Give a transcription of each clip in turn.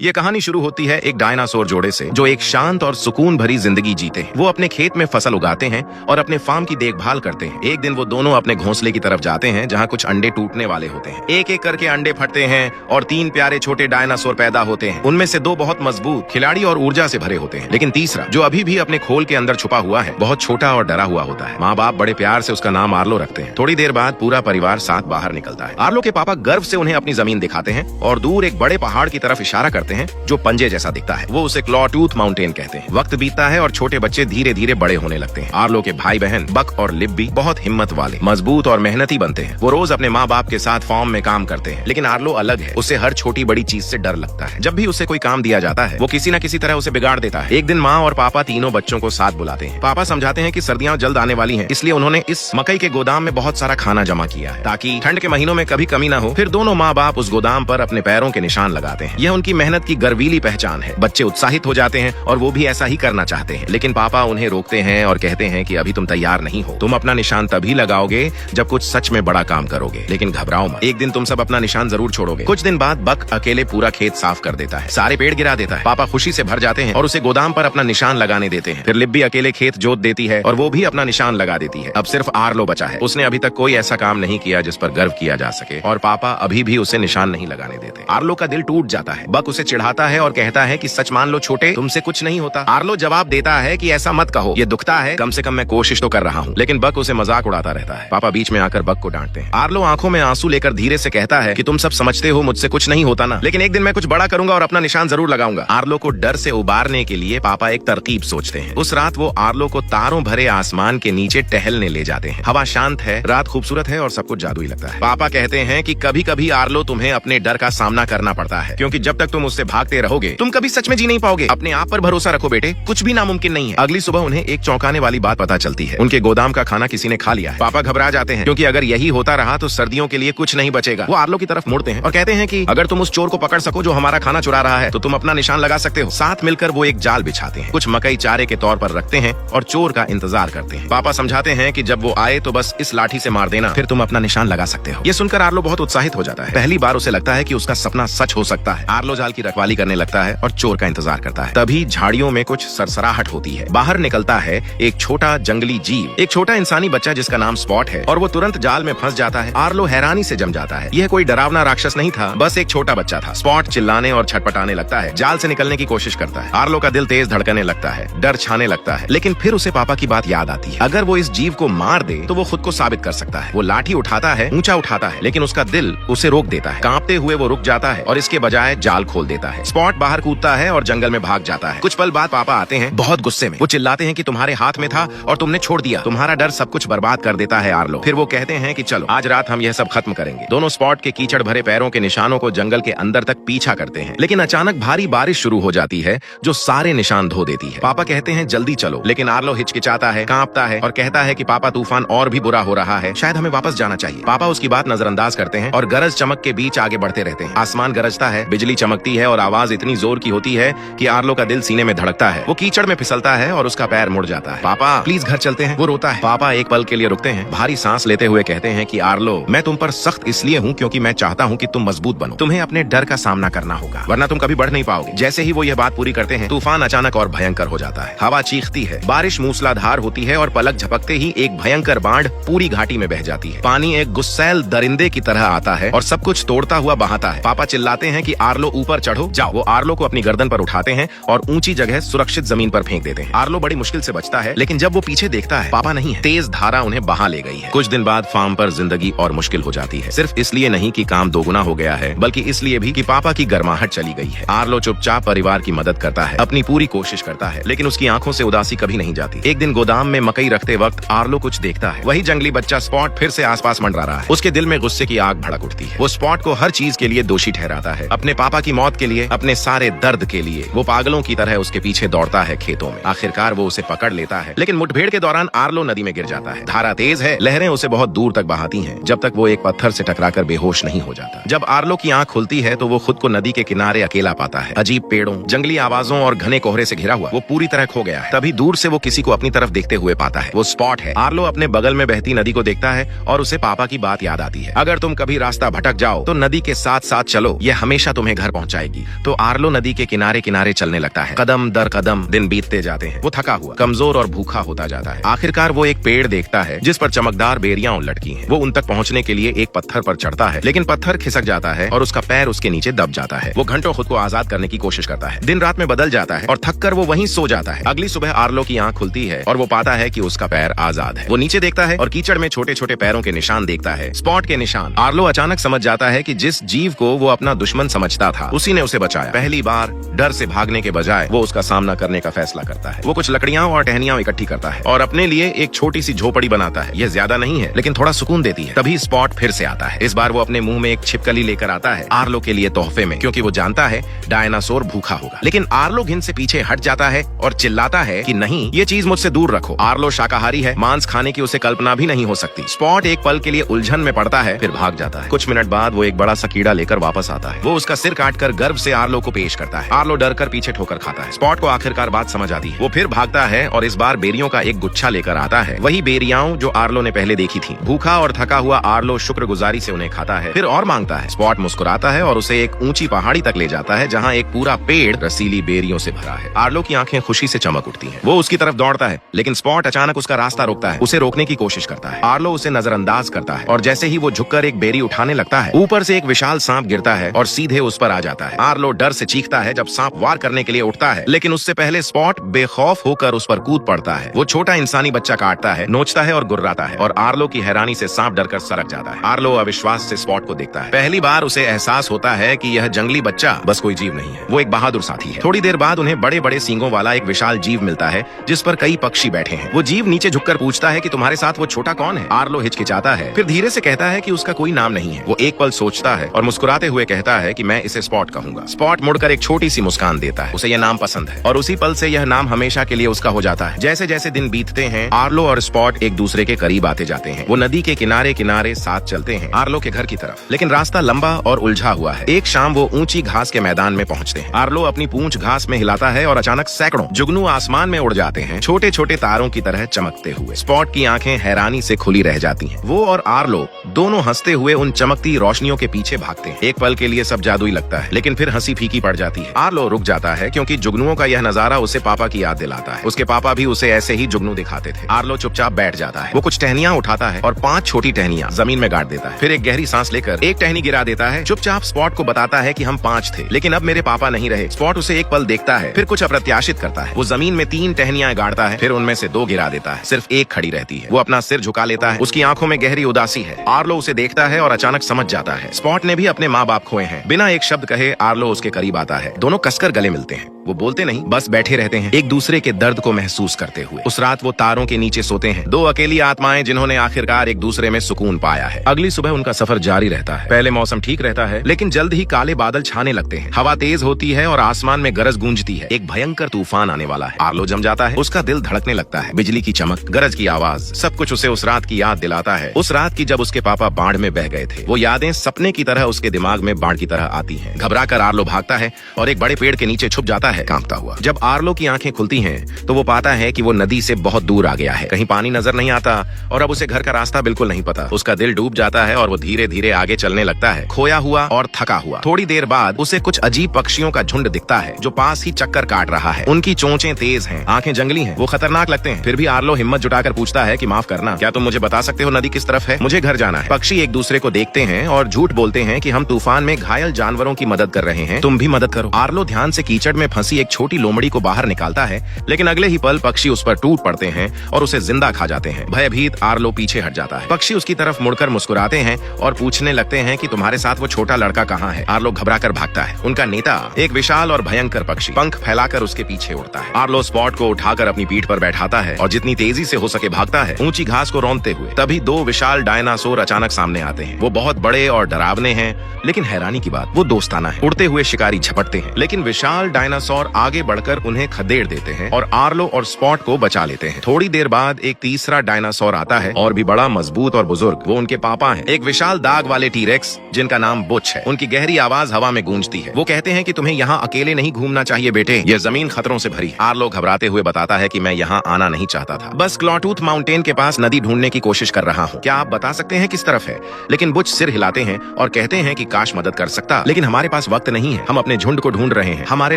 ये कहानी शुरू होती है एक डायनासोर जोड़े से जो एक शांत और सुकून भरी जिंदगी जीते हैं। वो अपने खेत में फसल उगाते हैं और अपने फार्म की देखभाल करते हैं। एक दिन वो दोनों अपने घोंसले की तरफ जाते हैं जहाँ कुछ अंडे टूटने वाले होते हैं। एक एक करके अंडे फटते हैं और 3 प्यारे छोटे डायनासोर पैदा होते हैं। उनमें से 2 बहुत मजबूत, खिलाड़ी और ऊर्जा से भरे होते हैं, लेकिन तीसरा जो अभी भी अपने खोल के अंदर छुपा हुआ है बहुत छोटा और डरा हुआ होता है। माँ बाप बड़े प्यार से उसका नाम आर्लो रखते हैं। थोड़ी देर बाद पूरा परिवार साथ बाहर निकलता है। आर्लो के पापा गर्व से उन्हें अपनी जमीन दिखाते हैं और दूर एक बड़े पहाड़ की तरफ इशारा करते हैं जो पंजे जैसा दिखता है। वो उसे क्लॉटूथ माउंटेन कहते हैं। वक्त बीतता है और छोटे बच्चे धीरे धीरे बड़े होने लगते हैं। आर्लो के भाई बहन बक और लिब भी बहुत हिम्मत वाले, मजबूत और मेहनती बनते हैं। वो रोज अपने माँ बाप के साथ फार्म में काम करते हैं, लेकिन आर्लो अलग है। उसे हर छोटी बड़ी चीज से डर लगता है। जब भी उसे कोई काम दिया जाता है वो किसी न किसी तरह उसे बिगाड़ देता है। एक दिन माँ और पापा तीनों बच्चों को साथ बुलाते हैं। पापा समझाते हैं कि सर्दियां जल्द आने वाली हैं, इसलिए उन्होंने इस मकई के गोदाम में बहुत सारा खाना जमा किया है ताकि ठंड के महीनों में कभी कमी न हो। फिर दोनों माँ बाप उस गोदाम पर अपने पैरों के निशान लगाते हैं। यह उनकी मेहनत की गर्वीली पहचान है। बच्चे उत्साहित हो जाते हैं और वो भी ऐसा ही करना चाहते हैं, लेकिन पापा उन्हें रोकते हैं और कहते हैं कि अभी तुम तैयार नहीं हो। तुम अपना निशान तभी लगाओगे जब कुछ सच में बड़ा काम करोगे, लेकिन घबराओ मत, एक दिन तुम सब अपना निशान जरूर छोड़ोगे। कुछ दिन बाद बक अकेले पूरा खेत साफ कर देता है, सारे पेड़ गिरा देता है। पापा खुशी से भर जाते हैं और उसे गोदाम पर अपना निशान लगाने देते हैं। फिर लिब्बी अकेले खेत जोत देती है और वो भी अपना निशान लगा देती है। अब सिर्फ आर्लो बचा है। उसने अभी तक कोई ऐसा काम नहीं किया जिस पर गर्व किया जा सके और पापा अभी भी उसे निशान नहीं लगाने देते। आर्लो का दिल टूट जाता है। बक उसे चिढ़ाता है और कहता है कि सच मान लो छोटे, तुमसे कुछ नहीं होता। आर्लो जवाब देता है कि ऐसा मत कहो, ये दुखता है, कम से कम मैं कोशिश तो कर रहा हूँ। लेकिन बक उसे मजाक उड़ाता रहता है। पापा बीच में आकर बक को डांटते हैं। आर्लो आंखों में आंसू लेकर धीरे से कहता है कि तुम सब समझते हो मुझसे कुछ नहीं होता ना, लेकिन एक दिन मैं कुछ बड़ा करूंगा और अपना निशान जरूर लगाऊंगा। आर्लो को डर से उबारने के लिए पापा एक तरकीब सोचते हैं। उस रात वो आर्लो को तारों भरे आसमान के नीचे टहलने ले जाते हैं। हवा शांत है, रात खूबसूरत है और सब कुछ जादुई लगता है। पापा कहते हैं कि कभी कभी आर्लो तुम्हें अपने डर का सामना करना पड़ता है, क्योंकि जब तक तुम उससे भागते रहोगे तुम कभी सच में जी नहीं पाओगे। अपने आप पर भरोसा रखो बेटे, कुछ भी नामुमकिन नहीं है। अगली सुबह उन्हें एक चौंकाने वाली बात पता चलती है। उनके गोदाम का खाना किसी ने खा लिया है। पापा घबरा जाते हैं, क्योंकि अगर यही होता रहा तो सर्दियों के लिए कुछ नहीं बचेगा। वो आर्लो की तरफ मुड़ते हैं और कहते हैं कि अगर तुम उस चोर को पकड़ सको जो हमारा खाना चुरा रहा है तो तुम अपना निशान लगा सकते हो। साथ मिलकर वो एक जाल बिछाते हैं, कुछ मकई चारे के तौर पर रखते हैं और चोर का इंतजार करते हैं। पापा समझाते हैं कि जब वो आए तो बस इस लाठी से मार देना, फिर तुम अपना निशान लगा सकते हो। ये सुनकर आर्लो बहुत उत्साहित हो जाता है। पहली बार उसे लगता है कि उसका सपना सच हो सकता है। आर्लो जाल की रखवाली करने लगता है और चोर का इंतजार करता है। तभी झाड़ियों में कुछ सरसराहट होती है। बाहर निकलता है एक छोटा जंगली जीव, एक छोटा इंसानी बच्चा जिसका नाम स्पॉट है, और वो तुरंत जाल में फंस जाता है। आर्लो हैरानी से जम जाता है। यह कोई डरावना राक्षस नहीं था, बस एक छोटा बच्चा था। स्पॉट चिल्लाने और छटपटाने लगता है, जाल से निकलने की कोशिश करता है। आर्लो का दिल तेज धड़कने लगता है, डर छाने लगता है, लेकिन फिर उसे पापा की बात याद आती है। अगर वो इस जीव को मार दे तो वो खुद को साबित कर सकता है। वो लाठी उठाता है, ऊंचा उठाता है, लेकिन उसका दिल उसे रोक देता है। कांपते हुए वो रुक जाता है और इसके बजाय जाल खोल देता है। स्पॉट बाहर कूदता है और जंगल में भाग जाता है। कुछ पल बाद पापा आते हैं, बहुत गुस्से में। वो चिल्लाते हैं कि तुम्हारे हाथ में था और तुमने छोड़ दिया। तुम्हारा डर सब कुछ बर्बाद कर देता है आर्लो। फिर वो कहते हैं कि चलो आज रात हम यह सब खत्म करेंगे। दोनों स्पॉट के कीचड़ भरे पैरों के निशानों को जंगल के अंदर तक पीछा करते हैं, लेकिन अचानक भारी बारिश शुरू हो जाती है जो सारे निशान धो देती है। पापा कहते हैं जल्दी चलो, लेकिन आर्लो हिचकिचाता है, कांपता है और कहता है कि पापा तूफान और भी बुरा हो रहा है, शायद हमें वापस जाना चाहिए। पापा उसकी बात नजरअंदाज करते हैं और गरज चमक के बीच आगे बढ़ते रहते हैं। आसमान गरजता है, बिजली चमकती है और आवाज इतनी जोर की होती है कि आर्लो का दिल सीने में धड़कता है। वो कीचड़ में फिसलता है और उसका पैर मुड़ जाता है। पापा प्लीज घर चलते हैं, वो रोता है। पापा एक पल के लिए रुकते हैं, भारी सांस लेते हुए कहते हैं कि आर्लो, मैं तुम पर सख्त इसलिए हूँ क्योंकि मैं चाहता हूँ कि तुम मजबूत बनो। तुम्हें अपने डर का सामना करना होगा, वरना तुम कभी बढ़ नहीं पाओगे। जैसे ही वो यह बात पूरी करते हैं तूफान अचानक और भयंकर हो जाता है। हवा चीखती है, बारिश मूसलाधार होती है और पलक झपकते ही एक भयंकर बाढ़ पूरी घाटी में बह जाती है। पानी एक गुस्सैल दरिंदे की तरह आता है और सब कुछ तोड़ता हुआ बहाता है। पापा चिल्लाते हैं कि आर्लो ऊपर चढ़ो, जाओ। वो आर्लो को अपनी गर्दन पर उठाते हैं और ऊंची जगह सुरक्षित जमीन पर फेंक देते हैं। आर्लो बड़ी मुश्किल से बचता है, लेकिन जब वो पीछे देखता है पापा नहीं है। तेज धारा उन्हें बहा ले गई है। कुछ दिन बाद फार्म पर जिंदगी और मुश्किल हो जाती है, सिर्फ इसलिए नहीं कि काम दोगुना हो गया है, बल्कि इसलिए भी कि पापा की गर्माहट चली गई है। आर्लो चुपचाप परिवार की मदद करता है, अपनी पूरी कोशिश करता है, लेकिन उसकी आंखों से उदासी कभी नहीं जाती। एक दिन गोदाम में मकई रखते वक्त आर्लो कुछ देखता है। वही जंगली बच्चा स्पॉट फिर से आसपास मंडरा रहा है। उसके दिल में गुस्से की आग भड़क उठती है। वो स्पॉट को हर चीज के लिए दोषी ठहराता है, अपने पापा की मौत के लिए, अपने सारे दर्द के लिए। वो पागलों की तरह उसके पीछे दौड़ता है खेतों में। आखिरकार वो उसे पकड़ लेता है, लेकिन मुठभेड़ के दौरान आर्लो नदी में गिर जाता है। धारा तेज है, लहरें उसे बहुत दूर तक बहाती हैं, जब तक वो एक पत्थर से टकराकर बेहोश नहीं हो जाता। जब आर्लो की आंख खुलती है तो वो खुद को नदी के किनारे अकेला पाता है। अजीब पेड़ों, जंगली आवाजों और घने कोहरे से घिरा हुआ वो पूरी तरह खो गया है। तभी दूर से वो किसी को अपनी तरफ देखते हुए पाता है। वो स्पॉट है। आर्लो अपने बगल में बहती नदी को देखता है और उसे पापा की बात याद आती है। अगर तुम कभी रास्ता भटक जाओ तो नदी के साथ साथ चलो, यह हमेशा तुम्हें घर पहुंचाएगी। जाएगी। तो आर्लो नदी के किनारे किनारे चलने लगता है। कदम दर कदम दिन बीतते जाते हैं। वो थका हुआ, कमजोर और भूखा होता जाता है। आखिरकार वो एक पेड़ देखता है जिस पर चमकदार बेरियां लटकी हैं। वो उन तक पहुंचने के लिए एक पत्थर पर चढ़ता है, लेकिन पत्थर खिसक जाता है और उसका पैर उसके नीचे दब जाता है। वो घंटों खुद को आजाद करने की कोशिश करता है। दिन रात में बदल जाता है और थककर वो वहीं सो जाता है। अगली सुबह आर्लो की आंख खुलती है और वो पाता है कि उसका पैर आजाद है। वो नीचे देखता है और कीचड़ में छोटे छोटे पैरों के निशान देखता है, स्पॉट के निशान। आर्लो अचानक समझ जाता है कि जिस जीव को वो अपना दुश्मन समझता था उसी ने उसे बचाया। पहली बार डर से भागने के बजाय वो उसका सामना करने का फैसला करता है। वो कुछ लकड़ियां और टहनियां इकट्ठी करता है और अपने लिए एक छोटी सी झोपड़ी बनाता है। यह ज्यादा नहीं है लेकिन थोड़ा सुकून देती है। तभी स्पॉट फिर से आता है। इस बार वो अपने मुंह में एक छिपकली लेकर आता है आर्लो के लिए तोहफे में, क्योंकि वो जानता है डायनासोर भूखा होगा। लेकिन आर्लो घिन से पीछे हट जाता है और चिल्लाता है कि नहीं, ये चीज मुझसे दूर रखो। आर्लो शाकाहारी है, मांस खाने की उसे कल्पना भी नहीं हो सकती। स्पॉट एक पल के लिए उलझन में पड़ता है, फिर भाग जाता है। कुछ मिनट बाद वो एक बड़ा सा कीड़ा लेकर वापस आता है। वो उसका सिर काटकर गर्व से आर्लो को पेश करता है। आर्लो डर कर पीछे ठोकर खाता है। स्पॉट को आखिरकार बात समझ आती है। वो फिर भागता है और इस बार बेरियों का एक गुच्छा लेकर आता है, वही बेरियां जो आर्लो ने पहले देखी थी। भूखा और थका हुआ आर्लो शुक्रगुजारी से उन्हें खाता है, फिर और मांगता है। स्पॉट मुस्कुराता है और उसे एक ऊंची पहाड़ी तक ले जाता है जहां एक पूरा पेड़ रसीली बेरियों से भरा है। आर्लो की आंखें खुशी से चमक उठती हैं। वो उसकी तरफ दौड़ता है, लेकिन स्पॉट अचानक उसका रास्ता रोकता है, उसे रोकने की कोशिश करता है। आर्लो उसे नजरअंदाज करता है और जैसे ही वो झुककर एक बेरी उठाने लगता है, ऊपर से एक विशाल सांप गिरता है और सीधे उस पर आ जाता है। आर्लो डर से चीखता है जब सांप वार करने के लिए उठता है, लेकिन उससे पहले स्पॉट बेखौफ होकर उस पर कूद पड़ता है। वो छोटा इंसानी बच्चा काटता है, नोचता है और गुर्राता है और आर्लो की हैरानी से सांप डरकर सरक जाता है। आर्लो अविश्वास से स्पॉट को देखता है। पहली बार उसे एहसास होता है कि यह जंगली बच्चा बस कोई जीव नहीं है, वो एक बहादुर साथी है। थोड़ी देर बाद उन्हें बड़े बड़े सींगों वाला एक विशाल जीव मिलता है जिस पर कई पक्षी बैठे हैं। वो जीव नीचे झुककर पूछता है कि तुम्हारे साथ वो छोटा कौन है? आर्लो हिचकिचाता है, फिर धीरे से कहता है कि उसका कोई नाम नहीं है। वो एक पल सोचता है और मुस्कुराते हुए कहता है कि मैं इसे स्पॉट कहूंगा। स्पॉट मुड़कर एक छोटी सी मुस्कान देता है, उसे यह नाम पसंद है और उसी पल से यह नाम हमेशा के लिए उसका हो जाता है। जैसे जैसे दिन बीतते हैं, आर्लो और स्पॉट एक दूसरे के करीब आते जाते हैं। वो नदी के किनारे किनारे साथ चलते हैं आर्लो के घर की तरफ, लेकिन रास्ता लंबा और उलझा हुआ है। एक शाम वो ऊंची घास के मैदान में पहुंचते हैं। आर्लो अपनी पूंछ घास में हिलाता है और अचानक सैकड़ों जुगनू आसमान में उड़ जाते हैं, छोटे छोटे तारों की तरह चमकते हुए। स्पॉट की आंखें हैरानी से खुली रह जाती हैं। वो और आर्लो दोनों हंसते हुए उन चमकती रोशनियों के पीछे भागते हैं। एक पल के लिए सब जादुई लगता है, लेकिन फिर हंसी फीकी पड़ जाती है। आर्लो रुक जाता है क्योंकि जुगनुओं का यह नजारा उसे पापा की याद दिलाता है। उसके पापा भी उसे ऐसे ही जुगनू दिखाते थे। आर्लो चुपचाप बैठ जाता है। वो कुछ टहनियां उठाता है और 5 छोटी टहनियां जमीन में गाड़ देता है। फिर एक गहरी सांस लेकर एक टहनी गिरा देता है। चुपचाप स्पॉट को बताता है कि हम 5 थे, लेकिन अब मेरे पापा नहीं रहे। स्पॉट उसे एक पल देखता है, फिर कुछ अप्रत्याशित करता है। वो जमीन में 3 टहनियां गाड़ता है, फिर उनमें से 2 गिरा देता है। सिर्फ एक खड़ी रहती है। वो अपना सिर झुका लेता है। उसकी आंखों में गहरी उदासी है। आर्लो उसे देखता है और अचानक समझ जाता है स्पॉट ने भी अपने माँ बाप खोए हैं। बिना एक शब्द कहे आर्लो उसके करीब आता है। दोनों कसकर गले मिलते हैं। वो बोलते नहीं, बस बैठे रहते हैं, एक दूसरे के दर्द को महसूस करते हुए। उस रात वो तारों के नीचे सोते हैं, 2 अकेली आत्माएं जिन्होंने आखिरकार एक दूसरे में सुकून पाया है। अगली सुबह उनका सफर जारी रहता है। पहले मौसम ठीक रहता है, लेकिन जल्द ही काले बादल छाने लगते हैं। हवा तेज होती है और आसमान में गरज गूंजती है। एक भयंकर तूफान आने वाला है। आर्लो जम जाता है। उसका दिल धड़कने लगता है। बिजली की चमक, गरज की आवाज, सब कुछ उसे उस रात की याद दिलाता है। उस रात की जब उसके पापा बाढ़ में बह गए थे। वो यादें सपने की तरह उसके दिमाग में बाढ़ की तरह आती हैं। घबराकर आर्लो भागता है और एक बड़े पेड़ के नीचे छुप जाता है, कांपता हुआ। जब आर्लो की आंखें खुलती हैं, तो वो पाता है कि वो नदी से बहुत दूर आ गया है। कहीं पानी नजर नहीं आता और अब उसे घर का रास्ता बिल्कुल नहीं पता। उसका दिल डूब जाता है और वो धीरे धीरे आगे चलने लगता है, खोया हुआ और थका हुआ। थोड़ी देर बाद उसे कुछ अजीब पक्षियों का झुंड दिखता है जो पास ही चक्कर काट रहा है। उनकी चोंचें तेज हैं, आंखें जंगली हैं, वो खतरनाक लगते हैं। फिर भी आर्लो हिम्मत जुटाकर पूछता है कि माफ करना, क्या तुम मुझे बता सकते हो नदी किस तरफ है? मुझे घर जाना है। पक्षी एक दूसरे को देखते हैं और झूठ बोलते हैं कि हम तूफान में घायल जानवरों की मदद कर रहे हैं, तुम भी मदद करो। आर्लो ध्यान से कीचड़ में फंसी एक छोटी लोमड़ी को बाहर निकालता है, लेकिन अगले ही पल पक्षी उस पर टूट पड़ते हैं और उसे जिंदा खा जाते हैं। भयभीत आर्लो पीछे हट जाता है। पक्षी उसकी तरफ मुड़कर मुस्कुराते हैं और पूछने लगते हैं कि तुम्हारे साथ वो छोटा लड़का कहाँ है? आर्लो घबराकर भागता है। उनका नेता एक विशाल और भयंकर पक्षी पंख फैलाकर उसके पीछे उड़ता है। आर्लो स्पॉट को उठाकर अपनी पीठ पर बैठाता है और जितनी तेजी से हो सके भागता है, ऊंची घास को रौंदते हुए। तभी 2 विशाल डायनासोर अचानक सामने आते हैं। वो बहुत बड़े और डरावने हैं, लेकिन हैरानी की बात वो दोस्ताना है। उड़ते हुए शिकारी झपटते हैं, लेकिन विशाल डायनासोर और आगे बढ़कर उन्हें खदेड़ देते हैं और आर्लो और स्पॉट को बचा लेते हैं। थोड़ी देर बाद एक तीसरा डायनासोर आता है और भी बड़ा, मजबूत और बुजुर्ग। वो उनके पापा हैं, एक विशाल दाग वाले टीरेक्स जिनका नाम बुच है। उनकी गहरी आवाज हवा में गूंजती है। वो कहते हैं कि तुम्हें यहाँ अकेले नहीं घूमना चाहिए बेटे, ये जमीन खतरों से भरी। आर्लो घबराते हुए बताता है कि मैं यहाँ आना नहीं चाहता था, बस क्लॉटूथ माउंटेन के पास नदी ढूंढने की कोशिश कर रहा हूँ। क्या आप बता सकते हैं किस तरफ है? लेकिन बुच सिर हिलाते हैं और कहते हैं कि काश मदद कर सकता, लेकिन हमारे पास वक्त नहीं है। हम अपने झुंड को ढूंढ रहे हैं, हमारे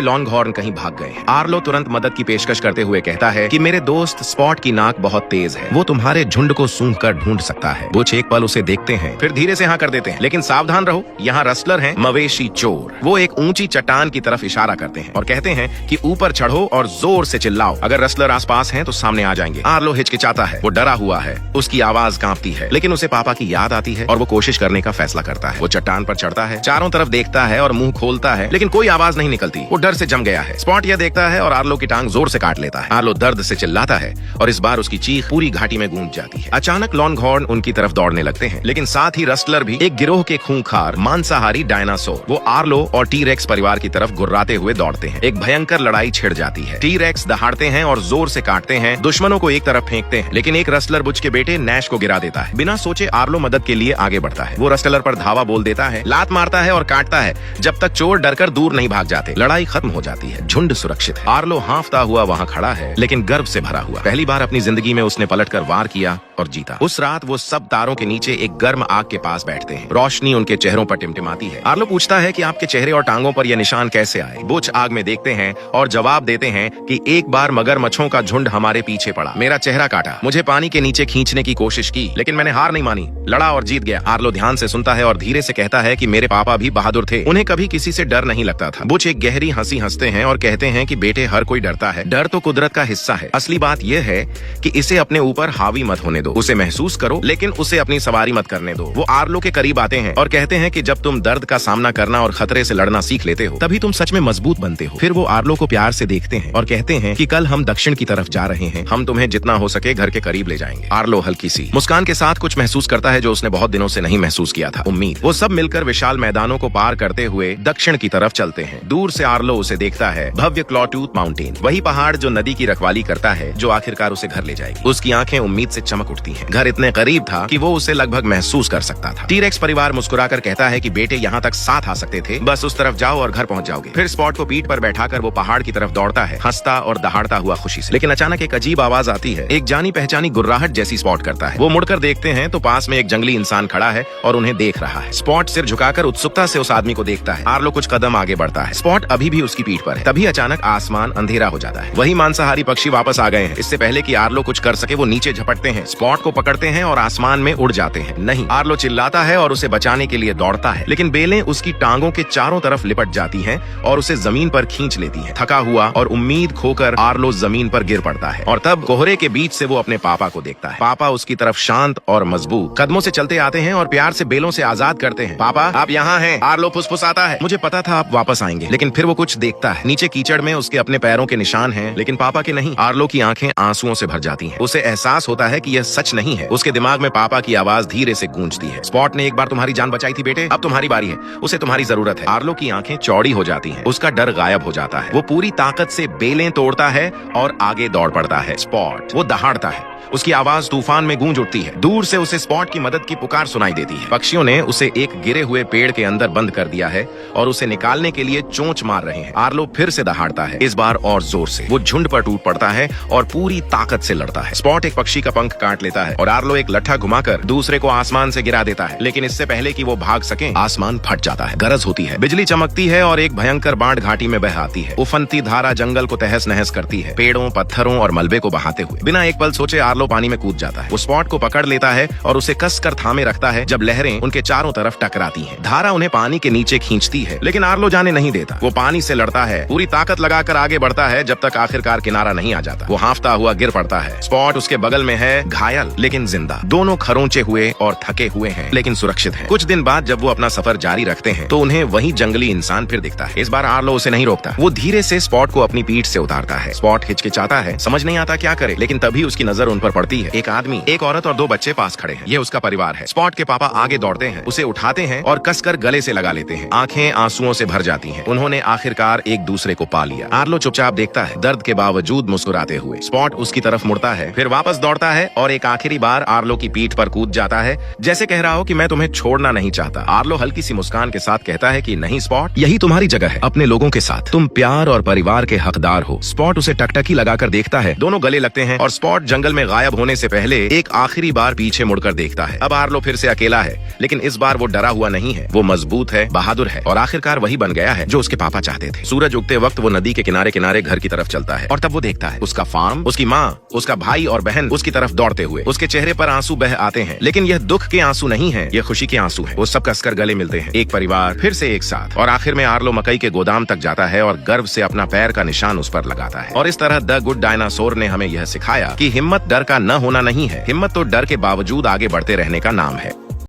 लॉन्गहॉर्न कहीं भाग गए हैं। आर्लो तुरंत मदद की पेशकश करते हुए कहता है कि मेरे दोस्त स्पॉट की नाक बहुत तेज है, वो तुम्हारे झुंड को सूंघ कर ढूंढ सकता है। बुच एक पल उसे देखते हैं, फिर धीरे से हाँ कर देते हैं, लेकिन सावधान रहो, यहाँ रसलर हैं, मवेशी चोर। वो एक ऊंची चट्टान की तरफ इशारा करते हैं और कहते हैं कि ऊपर चढ़ो और जोर से चिल्लाओ, अगर रसलर आसपास हैं तो सामने आ जाएंगे। आर्लो हिचकिचाता है, वो डरा हुआ है, उसकी आवाज कांपती है, लेकिन उसे पापा की याद आती है और वो कोशिश करने का फैसला करता है। वो चट्टान पर चढ़ता है, चारों तरफ देखता है और मुंह खोलता है, लेकिन कोई आवाज नहीं निकलती। वो डर से जम गया है। स्पॉट यह देखता है और आर्लो की टांग जोर से काट लेता है। आर्लो दर्द से चिल्लाता है और इस बार उसकी चीख पूरी घाटी में गूंज जाती है। अचानक लॉन्गहॉर्न उनकी तरफ दौड़ने लगते हैं, लेकिन साथ ही रसलर भी, एक गिरोह के खूंखार मांसाहारी डायनासोर। वो आर्लो और टी-रेक्स परिवार की तरफ गुर्राते हुए दौड़ते हैं। एक भयंकर लड़ाई छिड़ जाती है। टी-रेक्स दहाड़ते हैं और जोर से काटते हैं, दुश्मनों को एक तरफ फेंकते हैं, लेकिन एक रसलर बुच के बेटे नैश को गिरा देता है। बिना सोचे आर्लो मदद के लिए आगे बढ़ता है। वो रसलर पर धावा बोल देता है, लात मारता है और काटता है, जब तक चोर डरकर दूर नहीं भाग जाते। लड़ाई खत्म हो जाती है, झुंड सुरक्षित है। आर्लो हांफता हुआ वहां खड़ा है, लेकिन गर्व से भरा हुआ। पहली बार अपनी जिंदगी में उसने पलटकर वार किया और जीता। उस रात वो सब तारों के नीचे एक गर्म आग के पास बैठते हैं। रोशनी उनके चेहरों पर टिमटिमाती है। आर्लो पूछता है कि आपके चेहरे और टांगों पर यह निशान कैसे आए? बुच आग में देखते हैं और जवाब देते हैं कि एक बार मगरमच्छों का झुंड हमारे पीछे पड़ा, मेरा चेहरा काटा, मुझे पानी के नीचे खींचने की कोशिश की, लेकिन मैंने हार नहीं मानी, लड़ा और जीत गया। आर्लो ध्यान से सुनता है और धीरे से कहता है कि मेरे पापा भी बहादुर थे, उन्हें कभी किसी से डर नहीं लगता था। बुच एक गहरी हंसी हंसते हैं और कहते हैं कि बेटे, हर कोई डरता है, डर तो कुदरत का हिस्सा है। असली बात यह है कि इसे अपने ऊपर हावी मत होने दो, उसे महसूस करो, लेकिन उसे अपनी सवारी मत करने दो। वो आर्लो के करीब आते हैं और कहते हैं कि जब तुम दर्द का सामना करना और खतरे से लड़ना सीख लेते हो, तभी तुम सच में मजबूत बनते हो। फिर वो आर्लो को प्यार से देखते हैं और कहते हैं कि कल हम दक्षिण की तरफ जा रहे हैं, हम तुम्हें जितना हो सके घर के करीब ले जाएंगे। आर्लो हल्की सी मुस्कान के साथ कुछ महसूस करता है जो उसने बहुत दिनों से नहीं महसूस किया था, उम्मीद। वो सब मिलकर विशाल मैदानों को पार करते हुए दक्षिण की तरफ चलते हैं। दूर से आर्लो उसे देखता है, भव्य क्लॉटूथ माउंटेन, वही पहाड़ जो नदी की रखवाली करता है, जो आखिरकार उसे घर ले जाएगी। उसकी आंखें उम्मीद से चमक उठती हैं। घर इतने करीब था कि वो उसे लगभग महसूस कर सकता था। टी-रेक्स परिवार मुस्कुराकर कहता है कि बेटे, यहाँ तक साथ आ सकते थे, बस उस तरफ जाओ और घर पहुंच जाओगे। फिर स्पॉट को पीठ पर बैठाकर वो पहाड़ की तरफ दौड़ता है, हंसता और दहाड़ता हुआ खुशी से। लेकिन अचानक एक अजीब आवाज आती है, एक जानी पहचानी गुर्राहट जैसी स्पॉट करता है। वो मुड़कर देखते हैं तो पास में एक जंगली इंसान खड़ा है और उन्हें देख रहा है। स्पॉट सिर झुकाकर उत्सुकता से उस आदमी को देखता है। आर्लो कुछ कदम आगे बढ़ता है, स्पॉट अभी भी उसकी पीठ पर है। तभी अचानक आसमान अंधेरा हो जाता है। वही मांसाहारी पक्षी वापस आ गए हैं। इससे पहले कि आर्लो कुछ कर सके, वो नीचे झपटते हैं, स्पॉट को पकड़ते हैं और आसमान में उड़ जाते हैं। नहीं, आर्लो चिल्लाता है और उसे बचाने के लिए दौड़ता है, लेकिन बेलें उसकी टांगों के चारों तरफ लिपट जाती हैं और उसे जमीन पर खींच लेती हैं। थका हुआ और उम्मीद खोकर आर्लो जमीन पर गिर पड़ता है और तब कोहरे के बीच से वो अपने पापा को देखता है। पापा उसकी तरफ शांत और मजबूत कदमों से चलते आते हैं और प्यार से बेलों से आजाद करते हैं। पापा, आप यहाँ हैं। आर्लो फुसफुसाता है, मुझे पता था आप वापस आएंगे। लेकिन फिर वो कुछ देखता है, नीचे कीचड़ में उसके अपने पैरों के निशान हैं, लेकिन पापा के नहीं। आर्लो की आंखें आंसुओं से भर जाती हैं। उसे एहसास होता है कि यह सच नहीं है। उसके दिमाग में पापा की आवाज धीरे से गूंजती है, स्पॉट ने एक बार तुम्हारी जान बचाई थी बेटे, अब तुम्हारी बारी है, उसे तुम्हारी जरूरत है। आर्लो की आंखें चौड़ी हो जाती हैं, उसका डर गायब हो जाता है। वो पूरी ताकत से बेलें तोड़ता है और आगे दौड़ पड़ता है। स्पॉट, वो दहाड़ता है, उसकी आवाज तूफान में गूंज उठती है। दूर से उसे स्पॉट की मदद की पुकार सुनाई देती है। पक्षियों ने उसे एक गिरे हुए पेड़ के अंदर बंद कर दिया है और उसे निकालने के लिए चोंच मार रहे हैं। आर्लो फिर से दहाड़ता है, इस बार और जोर से। वो झुंड पर टूट पड़ता है और पूरी ताकत से लड़ता है। स्पॉट एक पक्षी का पंख काट लेता है और आर्लो एक लट्ठा घुमाकर दूसरे को आसमान से गिरा देता है, लेकिन इससे पहले कि वो भाग सके, आसमान फट जाता है। गरज होती है, बिजली चमकती है और एक भयंकर बाढ़ घाटी में बह आती है। उफनती धारा जंगल को तहस नहस करती है, पेड़ों, पत्थरों और मलबे को बहाते हुए। बिना एक पल सोचे आर्लो पानी में कूद जाता है। वो स्पॉट को पकड़ लेता है और उसे कसकर थामे रखता है जब लहरें उनके चारों तरफ टकराती हैं। धारा उन्हें पानी के नीचे खींचती है, लेकिन आर्लो जाने नहीं देता। वो पानी से लड़ता है, पूरी ताकत लगाकर आगे बढ़ता है, जब तक आखिरकार किनारा नहीं आ जाता। वो हांफता हुआ गिर पड़ता है। स्पॉट उसके बगल में है, घायल लेकिन जिंदा। दोनों खरोंचे हुए और थके हुए हैं, लेकिन सुरक्षित हैं। कुछ दिन बाद जब वो अपना सफर जारी रखते हैं तो उन्हें वही जंगली इंसान फिर दिखता है। इस बार आर्लो उसे नहीं रोकता। वो धीरे से स्पॉट को अपनी पीठ से उतारता है। स्पॉट हिचकिचाता है, समझ नहीं आता क्या करे, लेकिन तभी उसकी नजर उन पर पड़ती है। एक आदमी, एक औरत और 2 बच्चे पास खड़े हैं। ये उसका परिवार है। स्पॉट के पापा आगे दौड़ते हैं, उसे उठाते हैं और कसकर गले से लगा लेते हैं। आंखें आंसुओं से भर जाती हैं। उन्होंने आखिरकार एक दूसरे को पा लिया। आर्लो चुपचाप देखता है, दर्द के बावजूद मुस्कुराते हुए। स्पॉट उसकी तरफ मुड़ता है, फिर वापस दौड़ता है और एक आखिरी बार आर्लो की पीठ पर कूद जाता है, जैसे कह रहा हो कि मैं तुम्हें छोड़ना नहीं चाहता। आर्लो हल्की सी मुस्कान के साथ कहता है कि नहीं स्पॉट, यही तुम्हारी जगह है, अपने लोगों के साथ। तुम प्यार और परिवार के हकदार हो। स्पॉट उसे टकटकी लगाकर देखता है, दोनों गले लगते हैं और स्पॉट जंगल में गायब होने से पहले एक आखिरी बार पीछे मुड़कर देखता है। अब आर्लो फिर से अकेला है, लेकिन इस बार वो डरा हुआ नहीं है। वो मजबूत है, बहादुर है और आखिरकार वही बन गया है जो उसके पापा चाहते थे। सूरज उगते वक्त वो नदी के किनारे किनारे घर की तरफ चलता है और तब वो देखता है उसका फार्म, उसकी माँ, उसका भाई और बहन उसकी तरफ दौड़ते हुए। उसके चेहरे पर आंसू बह आते हैं, लेकिन यह दुख के आंसू नहीं है, ये खुशी के आंसू हैं। वो सब कसकर गले मिलते हैं, एक परिवार फिर से एक साथ। और आखिर में आर्लो मकई के गोदाम तक जाता है और गर्व से अपना पैर का निशान उस पर लगाता है। और इस तरह द गुड डायनासोर ने हमें यह सिखाया कि हिम्मत डर का न होना नहीं है, हिम्मत तो डर के बावजूद आगे बढ़ते रहने का नाम है।